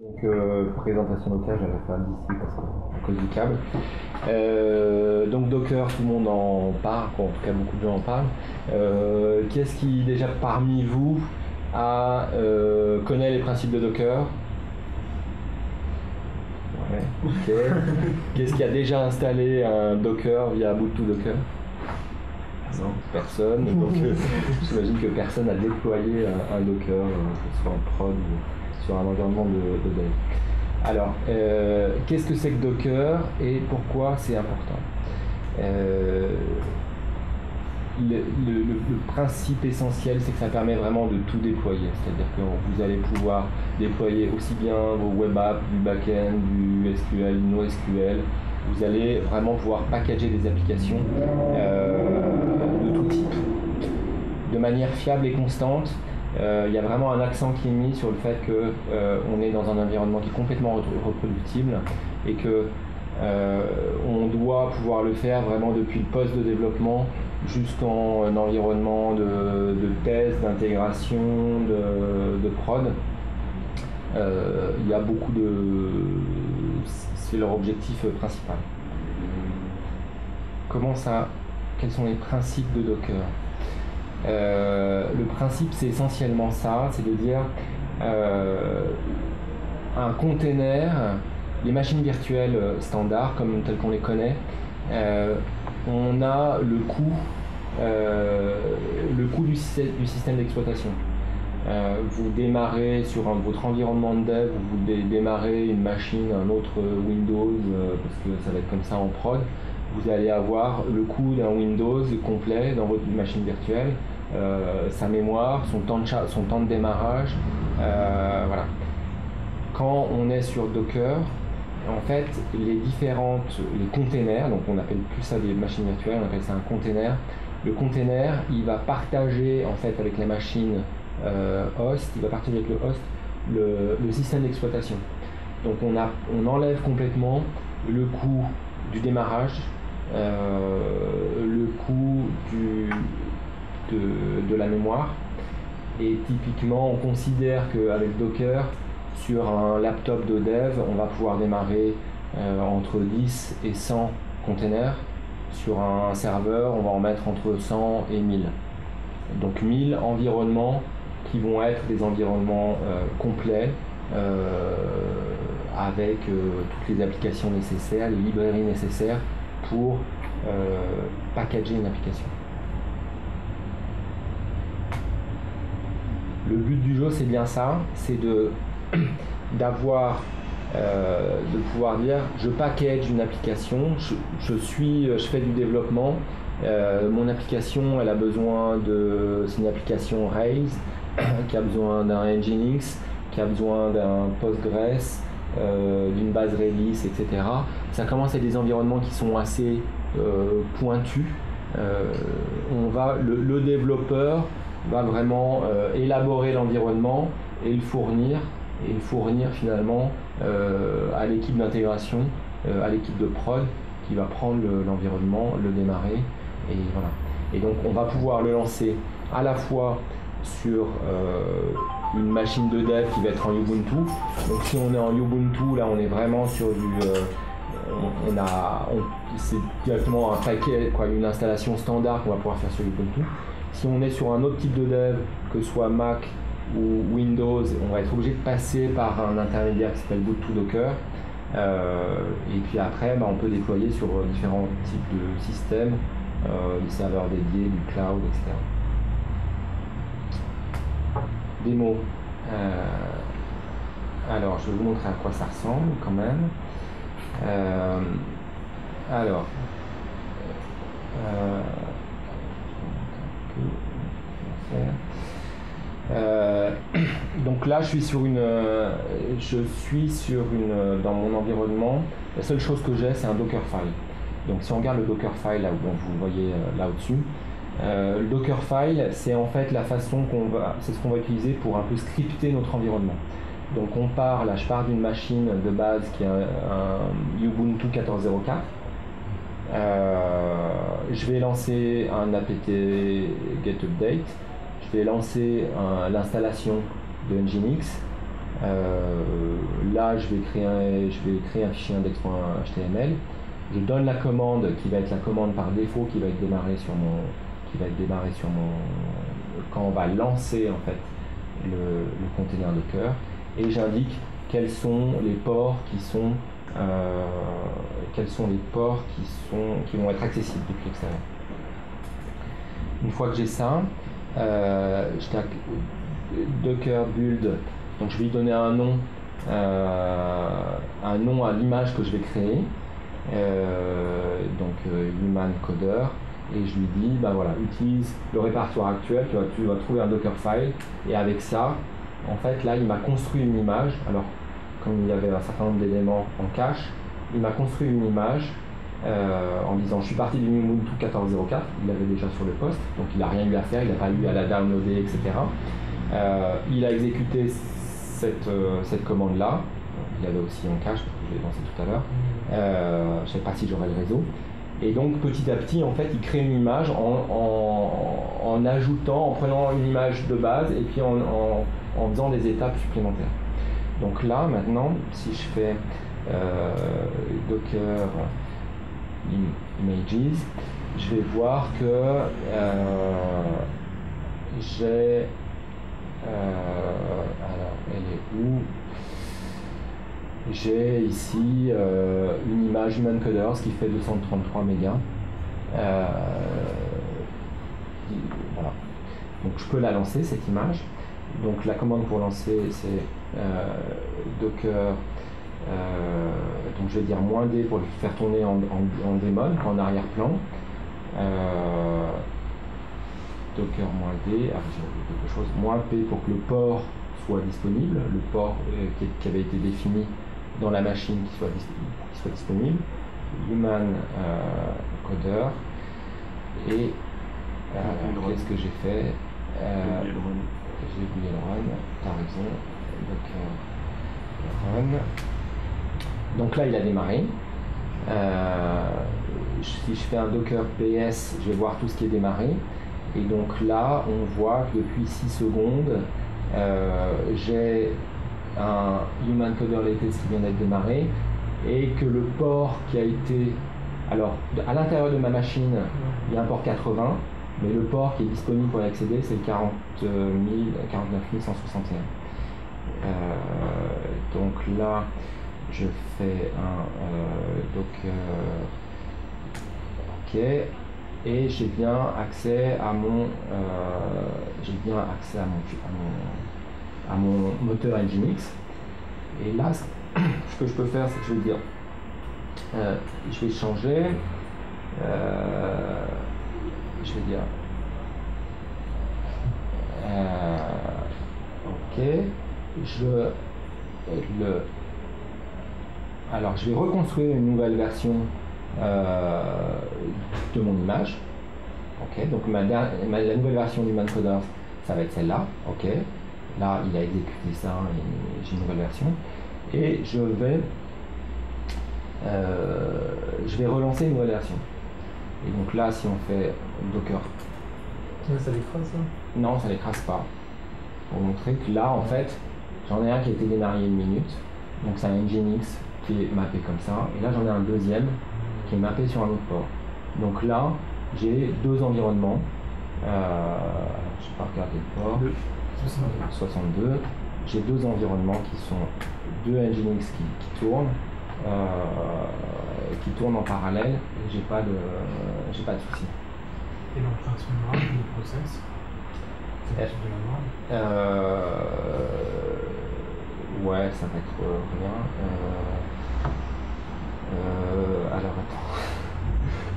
Donc présentation locale, j'allais faire d'ici parce que à cause du câble. Donc Docker, tout le monde en parle, en tout cas beaucoup de gens en parlent. Qu'est-ce qui déjà parmi vous connaît les principes de Docker? Ouais, ok. Qu'est-ce qui a déjà installé un Docker via Ubuntu Docker? Non, personne. Donc j'imagine que personne n'a déployé un Docker, que ce soit en prod ou sur un environnement de dev. Alors, qu'est-ce que c'est que Docker et pourquoi c'est important? Le principe essentiel, c'est que ça permet vraiment de tout déployer. C'est-à-dire que vous allez pouvoir déployer aussi bien vos web apps, du back-end, du SQL, du NoSQL. Vous allez vraiment pouvoir packager des applications de tout type, de manière fiable et constante. Il y a vraiment un accent qui est mis sur le fait qu'on est dans un environnement qui est complètement reproductible et que on doit pouvoir le faire vraiment depuis le poste de développement jusqu'en environnement de test, d'intégration, de prod. Il y a beaucoup de... C'est leur objectif principal. Comment ça? Quels sont les principes de Docker? Le principe, c'est essentiellement ça, c'est de dire un container, les machines virtuelles standards, telles qu'on les connaît, on a le coût du système d'exploitation. Vous démarrez sur votre environnement de dev, vous démarrez une machine, un autre Windows, parce que ça va être comme ça en prod, vous allez avoir le coût d'un Windows complet dans votre machine virtuelle, sa mémoire, son temps de démarrage, voilà. Quand on est sur Docker, en fait, les containers, donc on appelle plus ça des machines virtuelles, on appelle ça un container. Le container, il va partager en fait avec la machine host, il va partager avec le host le système d'exploitation. Donc on enlève complètement le coût du démarrage, le coût de la mémoire, et typiquement on considère qu'avec Docker, sur un laptop de dev, on va pouvoir démarrer entre 10 et 100 containers. Sur un serveur, on va en mettre entre 100 et 1000. Donc 1000 environnements qui vont être des environnements complets avec toutes les applications nécessaires, les librairies nécessaires pour packager une application. Le but du jeu, c'est bien ça, c'est de pouvoir dire je package une application, je fais du développement, mon application elle a besoin c'est une application Rails qui a besoin d'un Nginx, qui a besoin d'un Postgres, d'une base Redis, etc. Ça commence à être des environnements qui sont assez pointus. Le développeur va vraiment élaborer l'environnement et le fournir finalement à l'équipe d'intégration, à l'équipe de prod qui va prendre l'environnement, le démarrer, et voilà. Et donc on va pouvoir le lancer à la fois sur une machine de dev qui va être en Ubuntu. Donc si on est en Ubuntu, là on est vraiment sur c'est directement un paquet, une installation standard qu'on va pouvoir faire sur Ubuntu. Si on est sur un autre type de dev, que ce soit Mac ou Windows, on va être obligé de passer par un intermédiaire qui s'appelle Ubuntu Docker. Et puis après, on peut déployer sur différents types de systèmes, des serveurs dédiés, du cloud, etc. Démo. Alors, je vais vous montrer à quoi ça ressemble quand même. Donc là, je suis dans mon environnement. La seule chose que j'ai, c'est un Dockerfile. Donc si on regarde le Dockerfile là, donc vous le voyez là au-dessus, le Dockerfile, c'est en fait c'est ce qu'on va utiliser pour un peu scripter notre environnement. Donc là je pars d'une machine de base qui est un Ubuntu 14.04. Je vais lancer un apt get update. Je vais lancer l'installation de Nginx. Là, je vais créer un fichier index.html. Je donne la commande qui va être la commande par défaut qui va être démarrée sur mon quand on va lancer en fait le container Docker, et j'indique quels sont les ports qui vont être accessibles depuis l'extérieur. Une fois que j'ai ça, je tape Docker build, donc je vais lui donner un nom à l'image que je vais créer, human coder, et je lui dis voilà, utilise le répertoire actuel, tu vas trouver un Dockerfile, et avec ça, en fait là il m'a construit une image. Alors comme il y avait un certain nombre d'éléments en cache, il m'a construit une image en disant je suis parti du Ubuntu 14.04, il l'avait déjà sur le poste, donc il n'a rien eu à faire, il n'a pas eu à la downloader, etc. Il a exécuté cette commande-là, il y avait aussi en cache, parce que je l'ai lancé tout à l'heure, je ne sais pas si j'aurai le réseau. Et donc petit à petit, en fait, il crée une image en prenant une image de base et puis en faisant des étapes supplémentaires. Donc là, maintenant, si je fais Docker Images, je vais voir que j'ai... alors, elle est où? J'ai ici une image Human Coders qui fait 233 mégas. Voilà. Donc je peux la lancer, cette image. Donc la commande pour lancer, c'est Docker. Donc je vais dire -d pour le faire tourner en daemon, en arrière-plan. Docker -d, j'ai quelque chose, -p pour que le port soit disponible, le port qui avait été défini dans la machine qui soit disponible, human coder, et qu'est-ce que j'ai fait, j'ai oublié le run, t'as raison, Docker run. Donc là il a démarré. Si je fais un Docker PS, je vais voir tout ce qui est démarré, et donc là on voit que depuis 6 secondes j'ai un Human Coder Latest qui vient d'être démarré, et que le port qui a été... Alors, à l'intérieur de ma machine, il y a un port 80, mais le port qui est disponible pour y accéder, c'est le 49 161. Donc là, je fais un Docker OK, et j'ai bien accès à mon moteur Nginx. Et là, ce que je peux faire, c'est que je vais dire, je vais changer, je vais dire, OK, alors je vais reconstruire une nouvelle version de mon image. OK, donc la nouvelle version du Human Coders, ça va être celle-là. OK, là il a exécuté ça et j'ai une nouvelle version, et je vais relancer une nouvelle version. Et donc là, si on fait Docker, ça l'écrase ça? Non, ça l'écrase pas. Pour montrer que là, en fait, j'en ai un qui a été démarré il y a 1 minute, donc c'est un Nginx qui est mappé comme ça, et là j'en ai un deuxième qui est mappé sur un autre port. Donc là, j'ai 2 environnements. Je vais pas regarder le port. 62. J'ai 2 environnements qui sont 2 Nginx qui tournent en parallèle, et j'ai pas de souci. Et l'empreinte mémoire du process, c'est de la mémoire? Ouais, ça va être rien. Alors attends,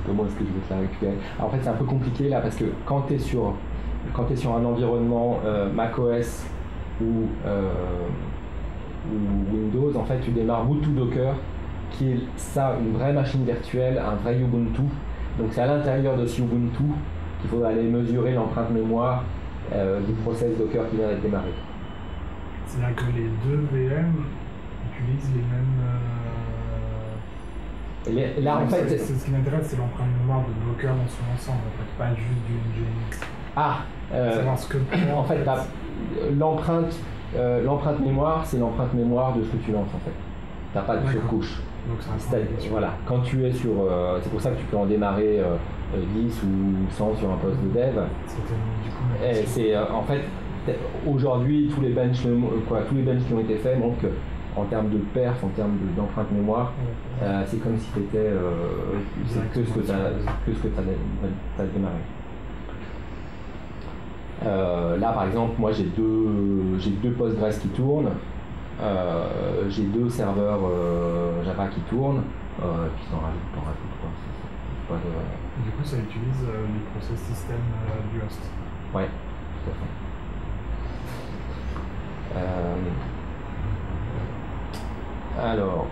comment est-ce que je vais te la récupérer? Alors, en fait, c'est un peu compliqué là, parce que quand tu es sur un environnement macOS ou Windows, en fait, tu démarres Ubuntu Docker, qui est ça, une vraie machine virtuelle, un vrai Ubuntu. Donc c'est à l'intérieur de ce Ubuntu qu'il faut aller mesurer l'empreinte mémoire du process Docker qui vient d'être démarré. C'est-à-dire que les 2 VM utilisent les mêmes... Là, en fait, ce qui m'intéresse, c'est l'empreinte mémoire de Docker dans son ensemble, en fait, pas juste du Nginx. En fait, l'empreinte L'empreinte mémoire, c'est l'empreinte mémoire de ce que tu lances en fait. Tu n'as pas de surcouche. Donc voilà, quand tu es sur... c'est pour ça que tu peux en démarrer 10 ou 100 sur un poste de dev. C'est en fait, aujourd'hui, tous les benches qui ont été faits montrent qu'en termes de perf, en termes d'empreinte mémoire, c'est comme si tu étais... c'est que ce que tu as démarré. Là par exemple, moi j'ai deux Postgres qui tournent, j'ai 2 serveurs Java qui tournent, puis t'en rajoutes quoi. Du coup ça utilise les process system du host. Ouais, tout à fait. Alors,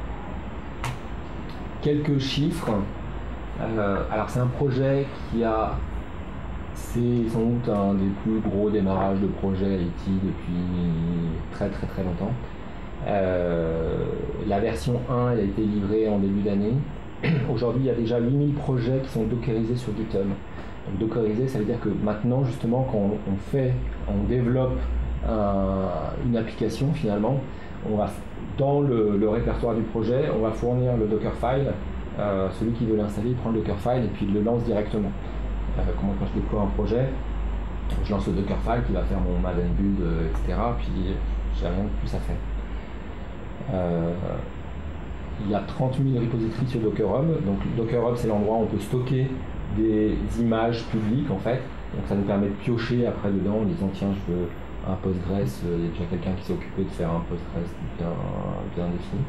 quelques chiffres. Alors c'est un projet c'est sans doute un des plus gros démarrages de projet IT depuis très longtemps. La version 1 elle a été livrée en début d'année. Aujourd'hui il y a déjà 8000 projets qui sont dockerisés sur GitHub. Donc dockeriser ça veut dire que maintenant justement quand on développe une application finalement, on va dans le répertoire du projet, on va fournir le Dockerfile. Celui qui veut l'installer, il prend le Dockerfile et puis il le lance directement. Quand je déploie un projet, je lance le Dockerfile qui va faire mon Maven build, etc. Puis j'ai rien de plus à faire. Il y a 30 000 repositories sur Docker Hub. Donc Docker Hub, c'est l'endroit où on peut stocker des images publiques en fait. Donc ça nous permet de piocher après dedans en disant tiens je veux un Postgres, il y a déjà quelqu'un qui s'est occupé de faire un Postgres bien défini.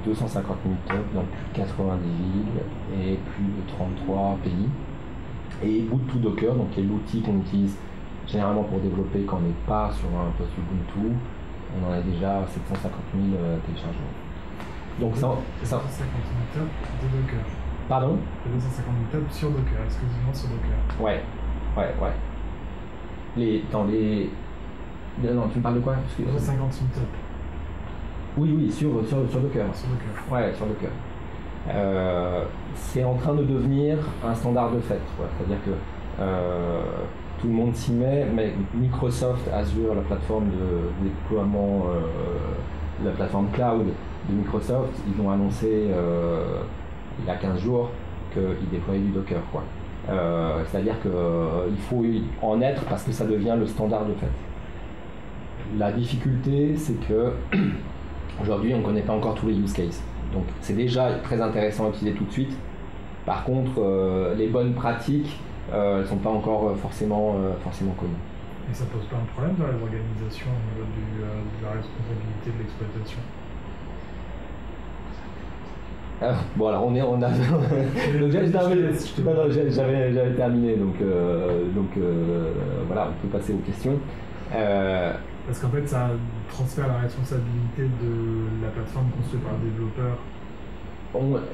250 000 tops dans plus de 90 villes et plus de 33 pays. Et Ubuntu-Docker, donc qui est l'outil qu'on utilise généralement pour développer quand on n'est pas sur un poste Ubuntu, on en a déjà 750 000 téléchargements. Donc 250 000 tops de Docker. Pardon? 250 000 tops sur Docker, exclusivement sur Docker. Ouais. Non, tu me parles de quoi? 250 000 tops. Oui, sur Docker. Sur Docker. Ouais, sur Docker. C'est en train de devenir un standard de fait. C'est-à-dire que tout le monde s'y met, mais Microsoft Azure, la plateforme de déploiement, la plateforme cloud de Microsoft, ils ont annoncé il y a 15 jours qu'ils déployaient du Docker. C'est-à-dire qu'il faut en être parce que ça devient le standard de fait. La difficulté, c'est que aujourd'hui, on ne connaît pas encore tous les use cases. Donc, c'est déjà très intéressant à utiliser tout de suite. Par contre, les bonnes pratiques, elles ne sont pas encore forcément connues. Et ça ne pose pas un problème dans l'organisation au niveau de la responsabilité de l'exploitation? Bon, alors on a. J'avais terminé, donc voilà, on peut passer aux questions. Parce qu'en fait, ça transfère la responsabilité de la plateforme construite par le développeur.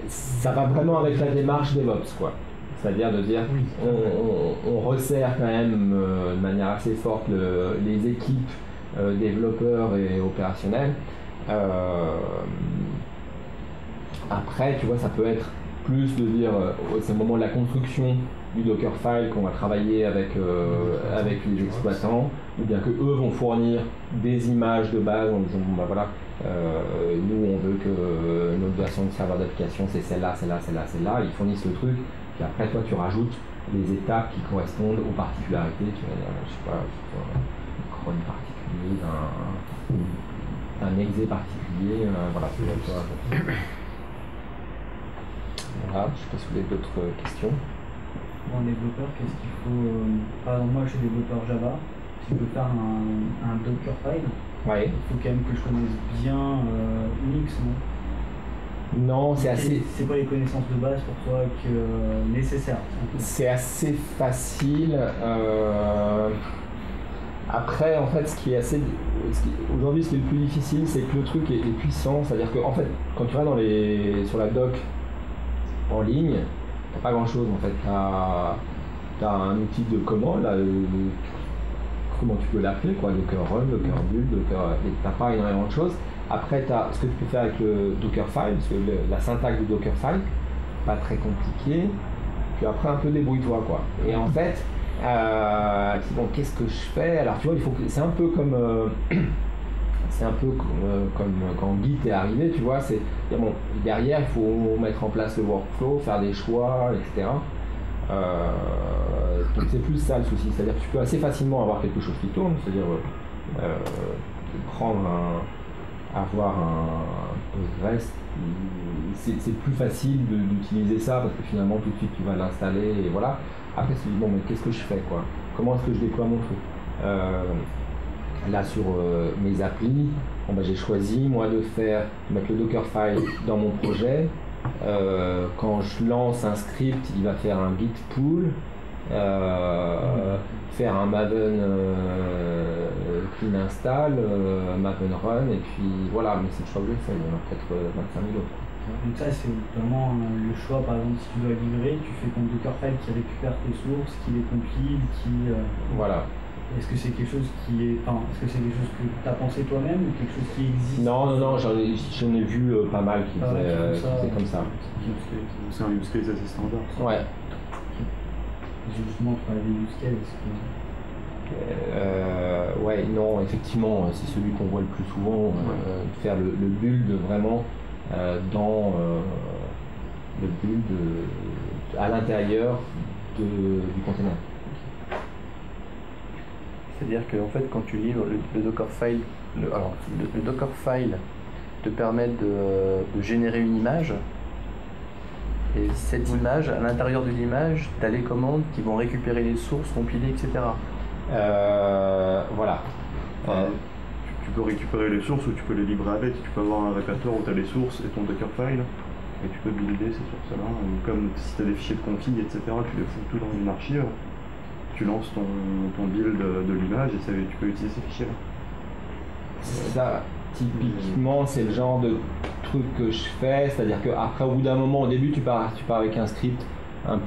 Ça va vraiment avec la démarche DevOps, quoi. C'est-à-dire de dire, oui, on resserre quand même de manière assez forte les équipes développeurs et opérationnels. Après, tu vois, ça peut être plus de dire, c'est le moment de la construction du Dockerfile qu'on va travailler avec les exploitants, ou bien que eux vont fournir des images de base en disant bon bah voilà, nous on veut que notre version de serveur d'application c'est celle-là, ils fournissent le truc, puis après toi tu rajoutes les étapes qui correspondent aux particularités, tu vas dire, je sais pas, un cron particulier, un exé particulier, voilà. Voilà, je sais pas si vous avez d'autres questions. Pour un développeur, qu'est-ce qu'il faut par exemple, moi je suis développeur Java, si je veux faire un Dockerfile, ouais. Il faut quand même que je connaisse bien Unix, non? Non, c'est assez... C'est quoi les connaissances de base pour toi nécessaires? C'est assez facile. Après, en fait, aujourd'hui, ce qui est le plus difficile, c'est que le truc est puissant. C'est-à-dire que, en fait, quand tu vas sur la doc en ligne, t'as pas grand-chose. En fait, t'as un outil de commande, là, comment tu peux l'appeler, quoi, Docker Run, Docker Build, et t'as pas énormément de choses. Après, tu as ce que tu peux faire avec le Dockerfile, parce que la syntaxe du Dockerfile, pas très compliquée. Puis après, un peu débrouille-toi, quoi. Et en fait, Bon, qu'est-ce que je fais? Alors tu vois, c'est un peu comme comme quand Git est arrivé, tu vois, bon, derrière il faut mettre en place le workflow, faire des choix, etc. Donc c'est plus ça le souci, c'est-à-dire que tu peux assez facilement avoir quelque chose qui tourne, c'est-à-dire avoir un Postgres, c'est plus facile d'utiliser ça parce que finalement tout de suite tu vas l'installer et voilà. Après tu te dis bon mais qu'est-ce que je fais quoi? Comment est-ce que je déploie mon truc? Là sur mes applis, bon, j'ai choisi moi de mettre le Dockerfile dans mon projet. Quand je lance un script, il va faire un git pull, faire un maven clean install, maven run, et puis voilà, mais c'est le choix que j'ai fait, il y en a peut-être 25 000 autres. Donc ça c'est vraiment le choix, par exemple si tu dois livrer, tu fais ton Dockerfile qui récupère tes sources, qui les compile, Voilà. Est-ce que c'est quelque chose est-ce que c'est quelque chose que tu as pensé toi-même ou quelque chose qui existe? Non, j'en ai vu pas mal qui faisaient comme ça. C'est un use case assez standard. Ouais. J'ai justement parlé des use cases. Ouais, non, effectivement, c'est celui qu'on voit le plus souvent, faire le build vraiment dans le build à l'intérieur du container. C'est-à-dire que en fait, quand tu livres le Dockerfile, le Dockerfile te permet de générer une image, et cette image, à l'intérieur de l'image, tu as les commandes qui vont récupérer les sources, compiler, etc. Voilà. Tu peux récupérer les sources ou tu peux les livrer avec. Tu peux avoir un répertoire où tu as les sources et ton Dockerfile, et tu peux builder ces sources-là. Comme si tu as des fichiers de config, etc., tu les fous tout dans une archive. Tu lances ton build de l'image et tu peux utiliser ces fichiers-là. Ça, typiquement, c'est le genre de truc que je fais, c'est-à-dire qu'après, au bout d'un moment, au début, tu pars avec un script, un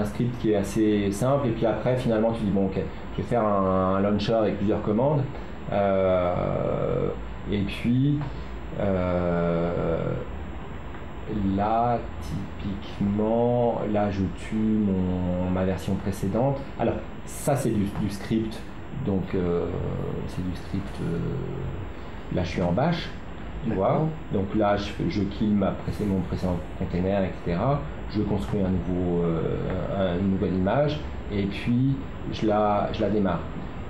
script qui est assez simple, et puis après, finalement, tu dis, bon, ok, je vais faire un launcher avec plusieurs commandes, et puis, là, typiquement, là, je tue ma version précédente. Alors, ça, c'est du script. Donc, c'est du script. Là, je suis en bash. Tu vois. Donc là, je kill mon précédent container, etc. Je construis une nouvelle image. Et puis, je la démarre.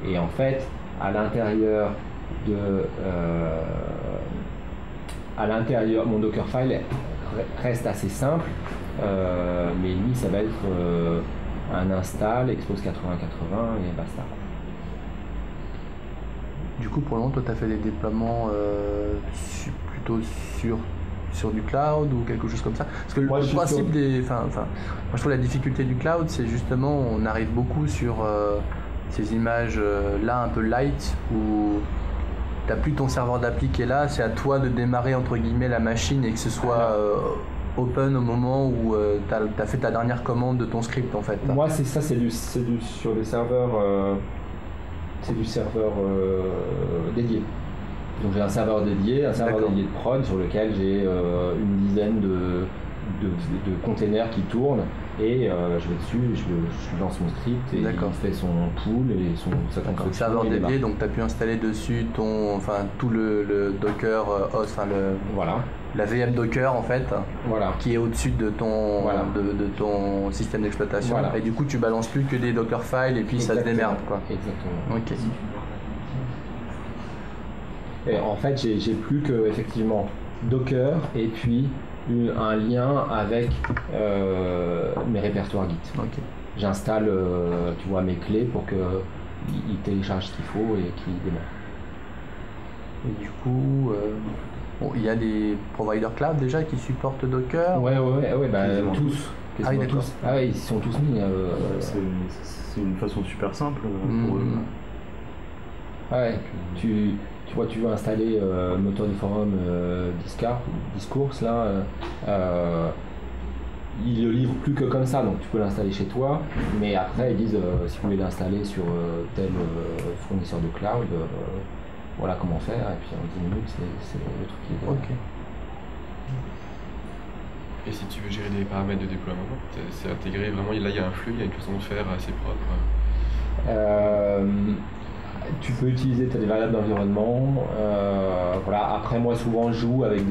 Et en fait, à l'intérieur, mon Dockerfile reste assez simple, mais lui ça va être un install, expose 80-80 et basta. Du coup, pour le moment, toi, tu as fait des déploiements plutôt sur du cloud ou quelque chose comme ça? Parce que le principe moi, je trouve la difficulté du cloud, c'est justement, on arrive beaucoup sur ces images là un peu light où t'as plus ton serveur d'appli qui est là, c'est à toi de démarrer entre guillemets la machine et que ce soit open au moment où t'as fait ta dernière commande de ton script en fait. Moi c'est ça, c'est sur des serveurs, c'est du serveur dédié. Donc j'ai un serveur dédié de prod sur lequel j'ai une dizaine de containers qui tournent et je vais dessus, je lance mon script et il fait son pool et sa construction. Serveur dédié, donc tu as pu installer dessus tout le Docker host, la VM Docker en fait, qui est au-dessus de ton système d'exploitation. Et du coup tu balances plus que des Dockerfiles et puis ça se démerde quoi. Exactement. Ok. Et en fait j'ai plus que effectivement Docker et puis un lien avec mes répertoires Git. Okay. J'installe tu vois, mes clés pour qu'il télécharge ce qu'il faut et qu'il démarre. Et du coup, il y a des providers cloud déjà qui supportent Docker? Ouais, tous. Ah oui, d'accord. Ah ouais, ils sont tous mis. C'est une façon super simple pour eux. Ouais, tu vois, tu veux installer moteur du forum Discourse là, ils le livrent plus que comme ça, donc tu peux l'installer chez toi, mais après ils disent si vous voulez l'installer sur tel fournisseur de cloud, voilà comment faire, et puis en 10 minutes c'est le truc qui est ok. Et si tu veux gérer des paramètres de déploiement, c'est intégré vraiment, là il y a un flux, il y a une façon de faire assez propre. Tu peux utiliser, tu as des variables d'environnement. Voilà. Après, moi, souvent, je joue avec